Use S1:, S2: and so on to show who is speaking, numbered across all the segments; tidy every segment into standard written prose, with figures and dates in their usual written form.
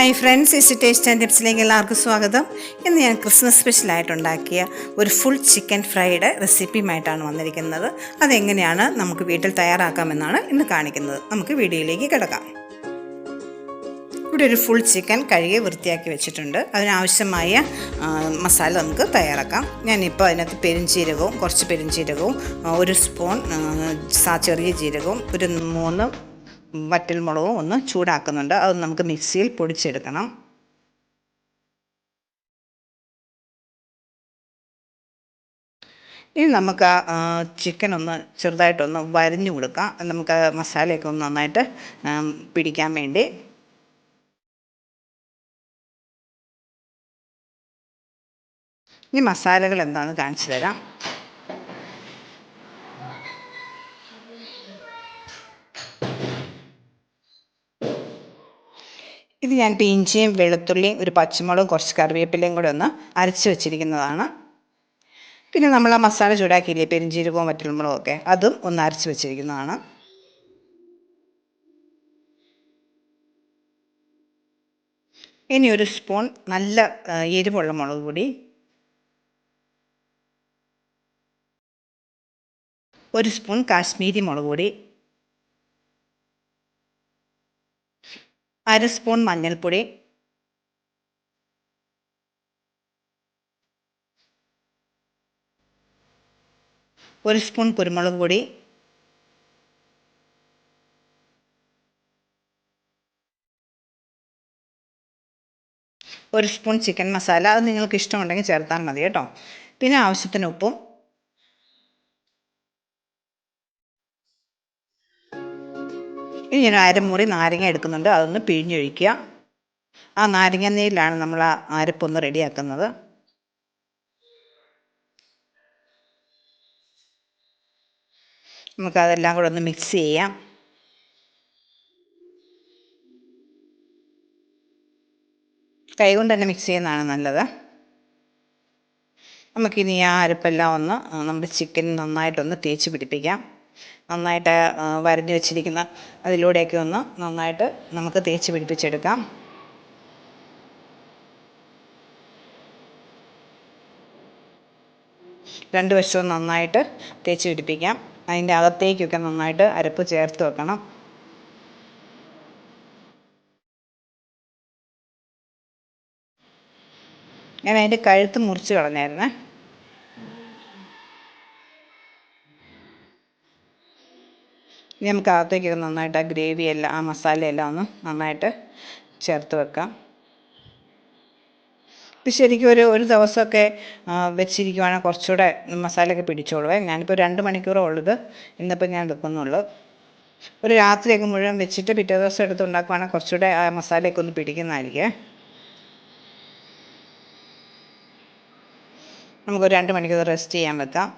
S1: Hi friends, easy taste and ടിപ്സിലേക്ക് എല്ലാവർക്കും സ്വാഗതം. ഇന്ന് ഞാൻ ക്രിസ്മസ് സ്പെഷ്യലായിട്ടുണ്ടാക്കിയ ഒരു ഫുൾ ചിക്കൻ ഫ്രൈഡ് റെസിപ്പിയുമായിട്ടാണ് വന്നിരിക്കുന്നത്. അതെങ്ങനെയാണ് നമുക്ക് വീട്ടിൽ തയ്യാറാക്കാമെന്നാണ് ഇന്ന് കാണിക്കുന്നത്. നമുക്ക് വീഡിയോയിലേക്ക് കിടക്കാം. ഇവിടെ ഒരു ഫുൾ ചിക്കൻ കഴുകി വൃത്തിയാക്കി വെച്ചിട്ടുണ്ട്. അതിനാവശ്യമായ മസാല നമുക്ക് തയ്യാറാക്കാം. ഞാനിപ്പോൾ അതിനകത്ത് കുറച്ച് പെരുംജീരകവും, ഒരു സ്പൂൺ ചെറിയ ജീരകവും, ഒരു 3 വറ്റൽമുളകും ഒന്ന് ചൂടാക്കുന്നുണ്ട്. അത് നമുക്ക് മിക്സിയിൽ പൊടിച്ചെടുക്കണം. ഇനി നമുക്ക് ചിക്കൻ ഒന്ന് ചെറുതായിട്ടൊന്ന് വരഞ്ഞു കൊടുക്കാം. നമുക്ക് മസാലയൊക്കെ ഒന്ന് നന്നായിട്ട് പിടിക്കാൻ വേണ്ടി. ഇനി മസാലകൾ എന്താണെന്ന് കാണിച്ചു തരാം. ഇത് ഞാൻ ഇഞ്ചിയും വെളുത്തുള്ളിയും ഒരു പച്ചമുളകും കുറച്ച് കറിവേപ്പിലയും കൂടെ ഒന്ന് അരച്ച് വെച്ചിരിക്കുന്നതാണ്. പിന്നെ നമ്മൾ ആ മസാല ചൂടാക്കിയില്ലേ, പെരുംജീരകവും വറ്റൽമുളകും ഒക്കെ, അതും ഒന്ന് അരച്ച് വെച്ചിരിക്കുന്നതാണ്. ഇനി ഒരു സ്പൂൺ നല്ല എരിവുള്ള മുളക് പൊടി, ഒരു സ്പൂൺ കാശ്മീരി മുളക് പൊടി, 1/2 സ്പൂൺ മഞ്ഞൾപ്പൊടി, ഒരു സ്പൂൺ കുരുമുളക് പൊടി, ഒരു സ്പൂൺ ചിക്കൻ മസാല. അത് നിങ്ങൾക്ക് ഇഷ്ടമുണ്ടെങ്കിൽ ചേർത്താൽ മതി കേട്ടോ. പിന്നെ ആവശ്യത്തിന് ഉപ്പും. ഇനി ഞാൻ അരമുറി നാരങ്ങ എടുക്കുന്നുണ്ട്. അതൊന്ന് പിഴിഞ്ഞൊഴിക്കുക. ആ നാരങ്ങ നീരിലാണ് നമ്മൾ ആ അരപ്പൊന്ന് റെഡിയാക്കുന്നത്. നമുക്കതെല്ലാം കൂടെ ഒന്ന് മിക്സ് ചെയ്യാം. കൈകൊണ്ട് തന്നെ മിക്സ് ചെയ്യുന്നതാണ് നല്ലത്. നമുക്കിനി ആ അരപ്പെല്ലാം ഒന്ന് നമ്മുടെ ചിക്കൻ നന്നായിട്ടൊന്ന് തേച്ച് പിടിപ്പിക്കാം. നന്നായിട്ട് വരഞ്ഞു വെച്ചിരിക്കുന്ന അതിലൂടെയൊക്കെ ഒന്ന് നന്നായിട്ട് നമുക്ക് തേച്ച് പിടിപ്പിച്ചെടുക്കാം. രണ്ട് വശവും നന്നായിട്ട് തേച്ച് പിടിപ്പിക്കാം. അതിൻ്റെ അകത്തേക്കൊക്കെ നന്നായിട്ട് അരപ്പ് ചേർത്ത് വെക്കണം. ഞാൻ അതിൻ്റെ കഴുത്ത് മുറിച്ച് കളഞ്ഞായിരുന്നേ. ഇനി നമുക്ക് അകത്തേക്കൊക്കെ നന്നായിട്ട് ആ ഗ്രേവിയെല്ലാം, ആ മസാലയെല്ലാം ഒന്ന് നന്നായിട്ട് ചേർത്ത് വെക്കാം. ഇത് ശരിക്കും ഒരു ദിവസമൊക്കെ വെച്ചിരിക്കുവാണെങ്കിൽ കുറച്ചുകൂടെ മസാലയൊക്കെ പിടിച്ചോളുവേ. ഞാനിപ്പോൾ 2 മണിക്കൂറേ ഉള്ളത് ഇന്നിപ്പോൾ ഞാൻ വെക്കുന്നുള്ളൂ. ഒരു രാത്രിയൊക്കെ മുഴുവൻ വെച്ചിട്ട് പിറ്റേ ദിവസം എടുത്ത് ഉണ്ടാക്കുവാണെങ്കിൽ കുറച്ചുകൂടെ ആ മസാലയൊക്കെ ഒന്ന് പിടിക്കുന്നതായിരിക്കും. നമുക്കൊരു 2 മണിക്കൂർ റെസ്റ്റ് ചെയ്യാൻ വെക്കാം.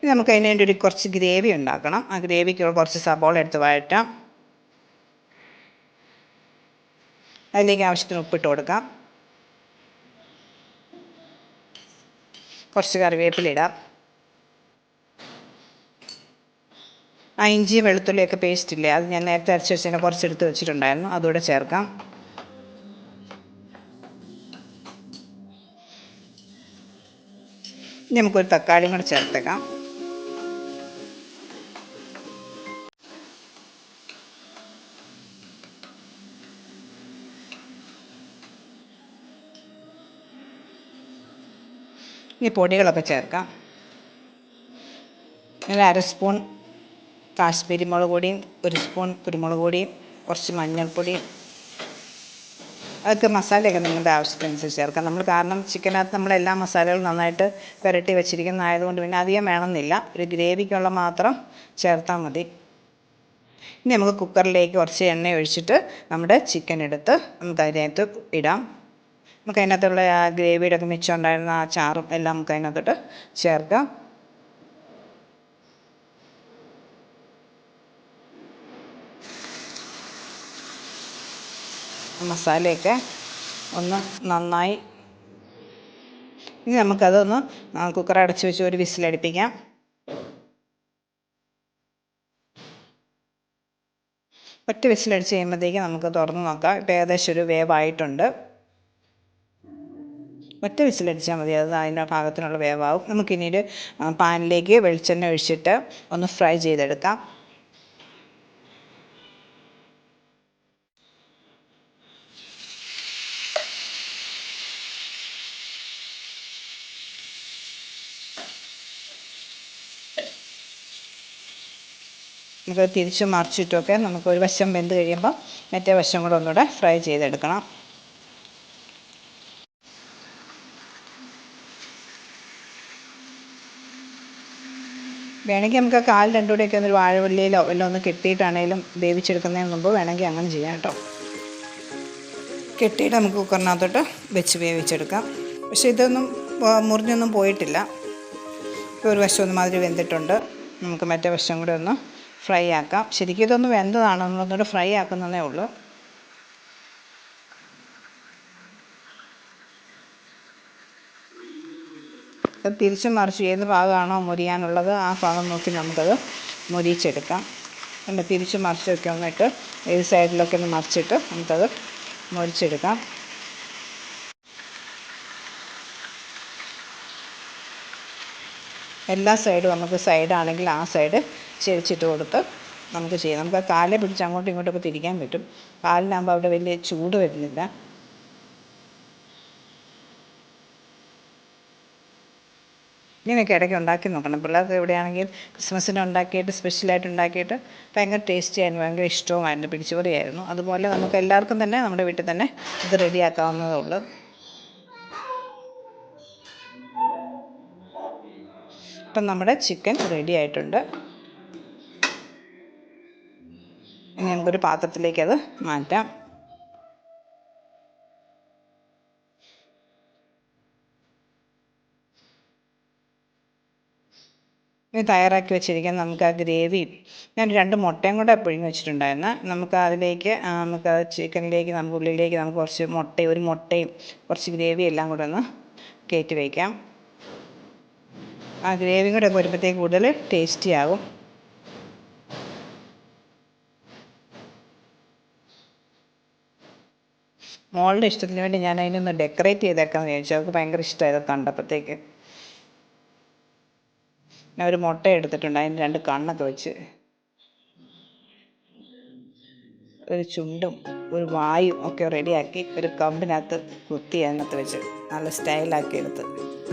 S1: ഇനി നമുക്ക് അതിന് വേണ്ടി കുറച്ച് ഗ്രേവി ഉണ്ടാക്കണം. ആ ഗ്രേവിക്ക് കുറച്ച് സബോള എടുത്ത് വഴറ്റാം. അതിലേക്ക് ആവശ്യത്തിന് ഉപ്പിട്ട് കൊടുക്കാം. കുറച്ച് കറിവേപ്പില ഇടാം. ആ ഇഞ്ചി വെളുത്തുള്ളിയൊക്കെ പേസ്റ്റ് ഇല്ലേ, അത് ഞാൻ നേരത്തെ അരച്ച് വെച്ചതിനെ കുറച്ചെടുത്ത് വെച്ചിട്ടുണ്ടായിരുന്നു. അതുകൂടെ ചേർക്കാം. ഇനി നമുക്കൊരു തക്കാളിയും കൂടെ ചേർത്തേക്കാം. ഇനി പൊടികളൊക്കെ ചേർക്കാം. 1/2 സ്പൂൺ കാശ്മീരി മുളക് പൊടിയും, 1 സ്പൂൺ കുരുമുളക് പൊടിയും, കുറച്ച് മഞ്ഞൾപ്പൊടിയും. അതൊക്കെ മസാലയൊക്കെ നിങ്ങളുടെ ആവശ്യത്തിനനുസരിച്ച് ചേർക്കാം. കാരണം ചിക്കനകത്ത് നമ്മളെല്ലാ മസാലകളും നന്നായിട്ട് പുരട്ടി വെച്ചിരിക്കുന്നതായതുകൊണ്ട് പിന്നെ അധികം വേണമെന്നില്ല. ഒരു ഗ്രേവിക്കുള്ള മാത്രം ചേർത്താൽ മതി. ഇനി നമുക്ക് കുക്കറിലേക്ക് കുറച്ച് എണ്ണ ഒഴിച്ചിട്ട് നമ്മുടെ ചിക്കൻ എടുത്ത് നമുക്ക് അതിനകത്ത് ഇടാം. നമുക്ക് അതിനകത്തുള്ള ആ ഗ്രേവിയുടെ ഒക്കെ മിച്ചം ഉണ്ടായിരുന്ന ആ ചാറും എല്ലാം നമുക്ക് അതിനകത്തോട്ട് ചേർക്കാം. മസാലയൊക്കെ ഒന്ന് നന്നായി. ഇനി നമുക്കതൊന്ന് കുക്കർ അടച്ച് വെച്ച് ഒരു വിസിലടുപ്പിക്കാം. ഒറ്റ വിസിലടിച്ച് കഴിയുമ്പോഴത്തേക്ക് നമുക്ക് തുറന്ന് നോക്കാം. ഇപ്പോൾ ഏകദേശം ഒരു വേവായിട്ടുണ്ട്. ഒറ്റ വിസിലടിച്ചാൽ മതി, അത് അതിൻ്റെ പാകത്തിനുള്ള വേവാവും. നമുക്കിനിയൊരു പാനിലേക്ക് വെളിച്ചെണ്ണ ഒഴിച്ചിട്ട് ഒന്ന് ഫ്രൈ ചെയ്തെടുക്കാം. നമുക്ക് തിരിച്ചും മറിച്ചിട്ടൊക്കെ നമുക്ക് ഒരു വശം വെന്ത് കഴിയുമ്പോൾ മറ്റേ വശം കൂടെ ഒന്നുകൂടെ ഫ്രൈ ചെയ്തെടുക്കണം. വേണമെങ്കിൽ നമുക്ക് കാൽ രണ്ടും കൂടെയൊക്കെ ഒരു വാഴവള്ളിയിലോ എല്ലാം ഒന്ന് കെട്ടിയിട്ടാണെങ്കിലും വേവിച്ചെടുക്കുന്നതിന് മുമ്പ് വേണമെങ്കിൽ അങ്ങനെ ചെയ്യാം കേട്ടോ. കെട്ടിയിട്ട് നമുക്ക് കുക്കറിനകത്തോട്ട് വെച്ച് വേവിച്ചെടുക്കാം. പക്ഷേ ഇതൊന്നും മുറിഞ്ഞൊന്നും പോയിട്ടില്ല. ഇപ്പോൾ ഒരു വശം ഒരുമാതിരി വെന്തിട്ടുണ്ട്. നമുക്ക് മറ്റേ വശം കൂടെ ഒന്ന് ഫ്രൈ ആക്കാം. ശരിക്കും ഇതൊന്ന് വെന്തതാണ്, നമ്മളൊന്നുകൂടെ ഫ്രൈ ആക്കുന്നതേ ഉള്ളൂ. തിരിച്ചും മറിച്ച് ഏത് ഭാഗമാണോ മുരിയാനുള്ളത് ആ ഭാഗം നോക്കി നമുക്കത് മുരിച്ചെടുക്കാം. പിന്നെ തിരിച്ചും മറിച്ചൊക്കെ ഒന്നിട്ട് ഏത് സൈഡിലൊക്കെ ഒന്ന് മറിച്ചിട്ട് നമുക്കത് മുരിച്ചെടുക്കാം. എല്ലാ സൈഡും നമുക്ക് സൈഡാണെങ്കിൽ ആ സൈഡ് ചെരിച്ചിട്ട് കൊടുത്ത് നമുക്ക് ചെയ്യാം. നമുക്ക് ആ കാലെ പിടിച്ച് അങ്ങോട്ടും ഇങ്ങോട്ടൊക്കെ തിരിക്കാൻ പറ്റും. കാലിനാകുമ്പോൾ അവിടെ വലിയ ചൂട് വരുന്നില്ല. ഇങ്ങനെയൊക്കെ ഇടയ്ക്ക് ഉണ്ടാക്കി നോക്കണം. പിള്ളേർക്ക് എവിടെയാണെങ്കിൽ ക്രിസ്മസിന് ഉണ്ടാക്കിയിട്ട് സ്പെഷ്യലായിട്ട് ഉണ്ടാക്കിയിട്ട് ഭയങ്കര ടേസ്റ്റി ആയിരുന്നു, ഭയങ്കര ഇഷ്ടവുമായിരുന്നു, പിടിച്ചുപറിയായിരുന്നു. അതുപോലെ നമുക്ക് എല്ലാവർക്കും തന്നെ നമ്മുടെ വീട്ടിൽ തന്നെ ഇത് റെഡിയാക്കാവുന്നതേ ഉള്ളൂ. ഇപ്പം നമ്മുടെ ചിക്കൻ റെഡി ആയിട്ടുണ്ട്. ഇനി നമുക്കൊരു പാത്രത്തിലേക്ക് അത് മാറ്റാം. ഇത് തയ്യാറാക്കി വെച്ചിരിക്കാൻ നമുക്ക് ആ ഗ്രേവി, ഞാൻ 2 മുട്ടയും കൂടെ പിഴിഞ്ഞ് വെച്ചിട്ടുണ്ടായിരുന്നു. നമുക്ക് അതിലേക്ക് നമുക്ക് ചിക്കനിലേക്ക് നമുക്ക് ഉള്ളിലേക്ക് നമുക്ക് കുറച്ച് ഒരു മുട്ടയും കുറച്ച് ഗ്രേവി എല്ലാം കൂടെ ഒന്ന് കയറ്റി വയ്ക്കാം. ആ ഗ്രേവിയും കൂടെ വരുമ്പോഴത്തേക്ക് കൂടുതൽ ടേസ്റ്റി ആകും. മോളുടെ ഇഷ്ടത്തിന് വേണ്ടി ഞാൻ അതിനൊന്ന് ഡെക്കറേറ്റ് ചെയ്തേക്കാമെന്ന് വിചാരിച്ചു. അവൾക്ക് ഭയങ്കര ഇഷ്ടമായി ഇതൊക്കെ കണ്ടപ്പോഴത്തേക്ക്. ഞാൻ ഒരു മുട്ട എടുത്തിട്ടുണ്ട്, അതിന് 2 കണ്ണൊക്കെ വെച്ച് ഒരു ചുണ്ടും ഒരു വായും ഒക്കെ റെഡിയാക്കി ഒരു കമ്പിനകത്ത് കുത്തി അതിനകത്ത് വെച്ച് നല്ല സ്റ്റൈലാക്കി എടുത്ത്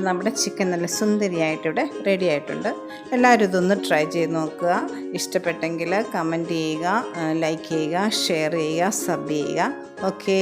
S1: നമ്മുടെ ചിക്കൻ നല്ല സുന്ദരിയായിട്ടിവിടെ റെഡി ആയിട്ടുണ്ട്. എല്ലാവരും ഇതൊന്ന് ട്രൈ ചെയ്ത് നോക്കുക. ഇഷ്ടപ്പെട്ടെങ്കിൽ കമൻറ്റ് ചെയ്യുക, ലൈക്ക് ചെയ്യുക, ഷെയർ ചെയ്യുക, സബ് ചെയ്യുക. ഓക്കേ.